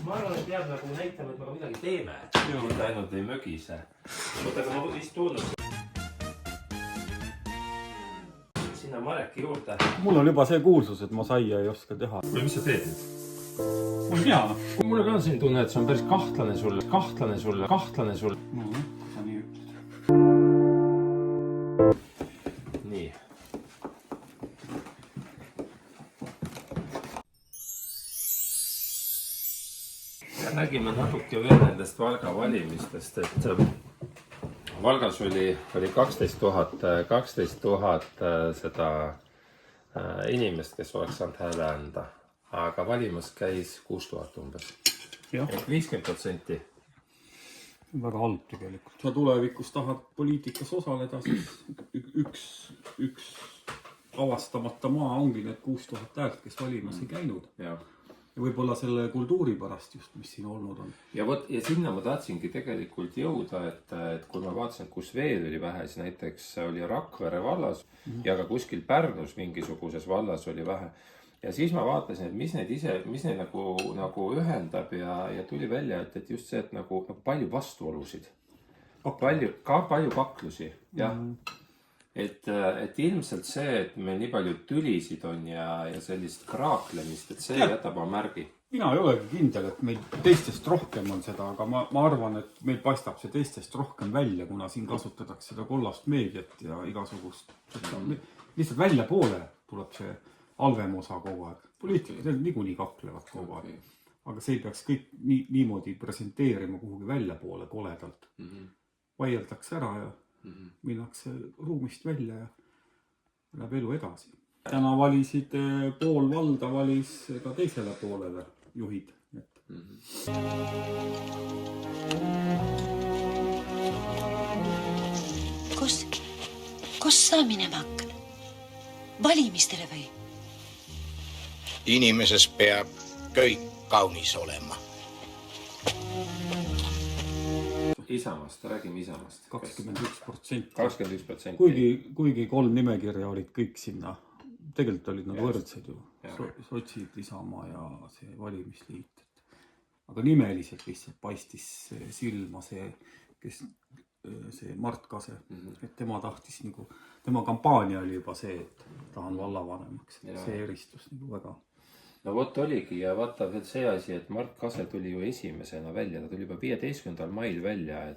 ma arvan, et peab nagu näitama, et me ka midagi teeme. Mitte ainult ei mögise. Oota, aga ma vist tunnus sinna Mareki juurde. Mul on juba see kuulsus, et ma saia ei oska teha. Kuule, mis sa teed nüüd? Ma ei tea. Mulle ka siin tunne, et see on päris kahtlane sulle. No, sa nii ütled. Nii. Ja räägime natuke veel nendest Valga valimistest, et Valgas oli 12 000 seda inimest, kes oleks saanud hääle anda, aga valimas käis 6000 umbes. Ehk 50%. Väga halb tegelikult. Sa tulevikus tahad poliitikas osaleda, siis üks avastamata maa ongi need 6000 häält, kes valimas ei käinud. Ja võib-olla selle kultuuri pärast just, mis siin olnud on. Ja sinna ma tahtsingi tegelikult jõuda, et kui ma vaatasin, kus veel oli vähe, siis näiteks oli Rakvere vallas ja ka kuskil Pärnus mingisuguses vallas oli vähe. Ja siis ma vaatasin, et mis neid nagu ühendab ja tuli välja, et just see, et nagu palju vastuolusid, palju kaklusi, jah. Et ilmselt see, et meil nii palju tülisid on ja sellist kraaklemist, et see jätab oma märgi. Mina ei olegi kindel, et meil teistest rohkem on seda, aga ma arvan, et meil paistab see teistest rohkem välja, kuna siin kasutatakse seda kollast meediat ja igasugust. Lihtsalt välja poole tuleb see halvem osa kogu aeg. Poliitikud niikuinii kaklevad kogu aeg. Aga see ei peaks kõik niimoodi presenteerima kuhugi välja poole koledalt. Vaieldakse ära ja minnakse ruumist välja ja läheb elu edasi. Täna valisid pool valda valis ka teisele poolele juhid. Kus sa minema hakkan? Valimistele või? Inimeses peab kõik kaunis olema. Isamast, räägime Isamast. 21%. Kuigi 3 nimekirja olid kõik sinna. Tegelikult olid nad võrdsed ju. Sotsid, Isamaa ja see valimisliit. Aga nimeliselt lihtsalt paistis silma see Mart Kase. Et tema tahtis nagu, tema kampaania oli juba see, et tahan vallavanemaks. See eristus nagu väga. No vot oligi ja vaata veel see asi, et Mart Kase tuli ju esimesena välja. Ta tuli juba 15. mail välja,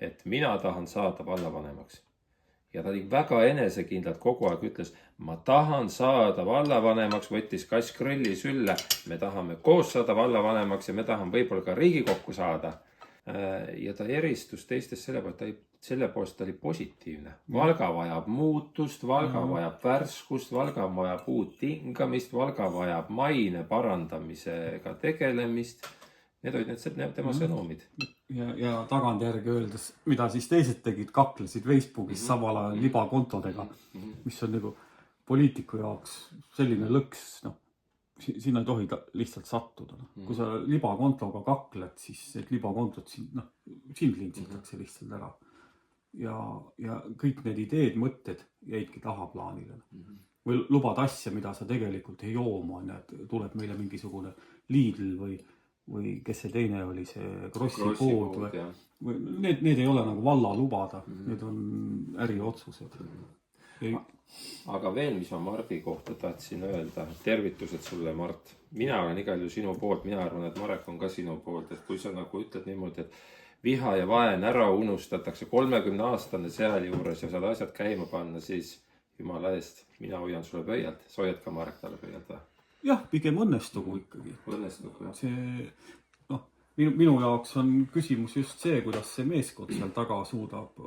et mina tahan saada vallavanemaks. Ja ta oli väga enesekindlalt kogu aeg ütles, ma tahan saada vallavanemaks, võttis kass krõlli sülle. Me tahame koos saada vallavanemaks ja me tahan võib-olla ka Riigikokku saada. Ja ta eristus teistest selle poolest ta oli positiivne. Valga vajab muutust, Valga vajab värskust, Valga vajab uut tingamist, Valga vajab maine parandamisega tegelemist. Need olid need tema sõnumid. Ja tagantjärgi öeldes, mida siis teised tegid, kaklesid Facebookis samal ajal libakontodega, mis on nagu poliitiku jaoks selline lõks, sinna ei tohi lihtsalt sattuda. Kui sa libakontoga kakled, siis need libakontot sind lintsitakse lihtsalt ära. Ja kõik need ideed, mõtted jäidki tahaplaanile. Või lubad asja, mida sa tegelikult ei jooma, tuleb meile mingisugune Lidl või kes see teine oli, see Krossi pood. Need ei ole nagu valla lubada, need on äriotsused. Aga veel, mis ma Mardi kohta tahtsin öelda, tervitused sulle, Mart. Mina olen igal ju sinu poolt, mina arvan, et Marek on ka sinu poolt, et kui sa nagu ütled niimoodi, et viha ja vaen ära unustatakse 30-aastane seal juures ja saad asjad käima panna, siis jumala eest, mina hoian sulle pöialt. Sa hoiad ka Marek talle pöialt või? Jah, pigem õnnestugu ikkagi. Õnnestugu, jah. Minu jaoks on küsimus just see, kuidas see meeskond seal taga suudab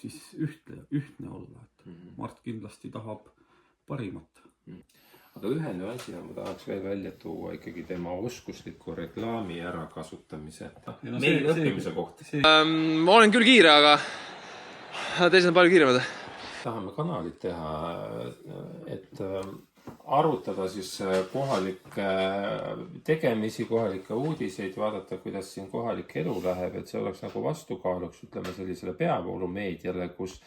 siis ühtne olla. Mart kindlasti tahab parimat. Aga ühe nüansina ma tahaks veel välja tuua ikkagi tema oskusliku reklaami ärakasutamise. Meil õppimise kohta. Ma olen küll kiire, aga teised on palju kiiremad. Tahame kanalit teha, et arutada siis kohalikke tegemisi, kohalikke uudiseid, vaadata, kuidas siin kohalik elu läheb, et see oleks nagu vastukaaluks, ütleme sellisele peavoolumeediale, kus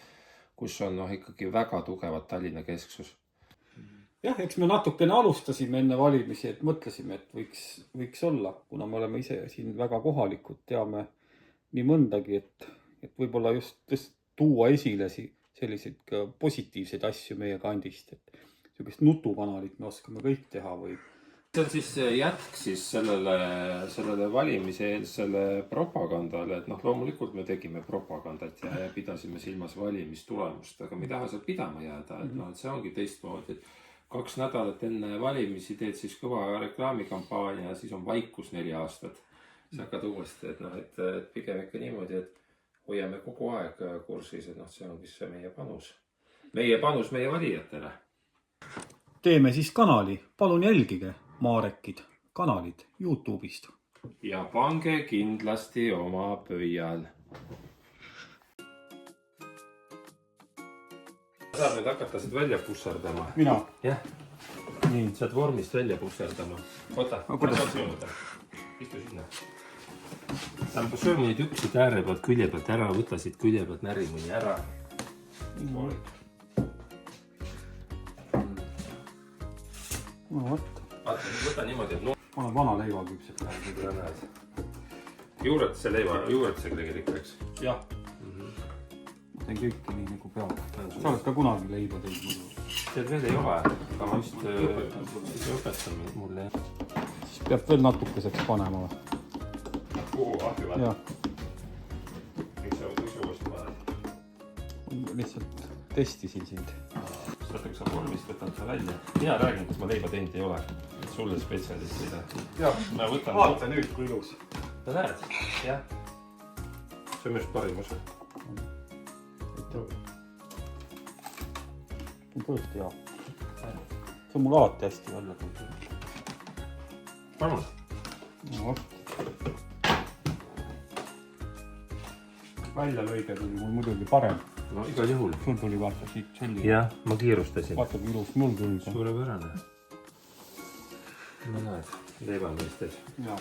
on ikkagi väga tugevad Tallinna kesksus. jah, eks me natukene alustasime enne valimisi, et mõtlesime, et võiks olla, kuna me oleme ise siin väga kohalikud, teame nii mõndagi, et võib-olla just tuua esile selliseid ka positiivseid asju meie kandist, et niisugust nutukanalit me oskame kõik teha või see on siis jätk siis sellele valimiseelsele propagandale, et noh, loomulikult me tegime propagandat ja pidasime silmas valimistulemust, aga me ei taha seal pidama jääda, et noh, et see ongi teistmoodi, et 2 nädalat enne valimisi teed siis kõva reklaamikampaania ja siis on vaikus 4 aastat. Siis hakkad uuesti, et noh, et pigem ikka niimoodi, et hoiame kogu aeg kursis, et noh, see ongi see meie panus meie valijatele. teeme siis kanali, palun jälgige Maarekid kanalid YouTube'ist. Ja pange kindlasti oma pöial. Saad nüüd hakata siit välja pusserdama. Mina? Jah. Nii, saad vormist välja pusserdama. Oota, istu sinna. Tähendab, söö neid üksid ääre pealt külje pealt ära, võta siit külje pealt näri mõni ära. No võt. Võta niimoodi, et Ma olen vana leiva küpsed läheb. Juuretuse tegelikult, eks? Jah. Ma teen kõike nii nagu peab. Sa oled ka kunagi leiba teinud muidu. Teil veel ei ole, aga ma just õpetan mulle. Siis peab veel natukeseks panema või? Ahju või? Jah. Miks sa uuesti paned? Lihtsalt testisin sind. Saataks sa vormist, võtan sa välja. Mina räägin, kas ma leiba teinud ei ole. Sulle spetsialist ei tea. Jah. Vaata nüüd, kui ilus. Ta näed? Jah. See on just parim osa. See on tõesti hea. See on mul alati hästi välja tulnud. Palun. No. Väljalõige tuli mul muidugi parem. No igal juhul. Sul tuli vaata siit selline. Jah, ma kiirustasin. Vaata, kui ilus mul tuli. Suurepärane. No näed, leiba mõistes. Jah.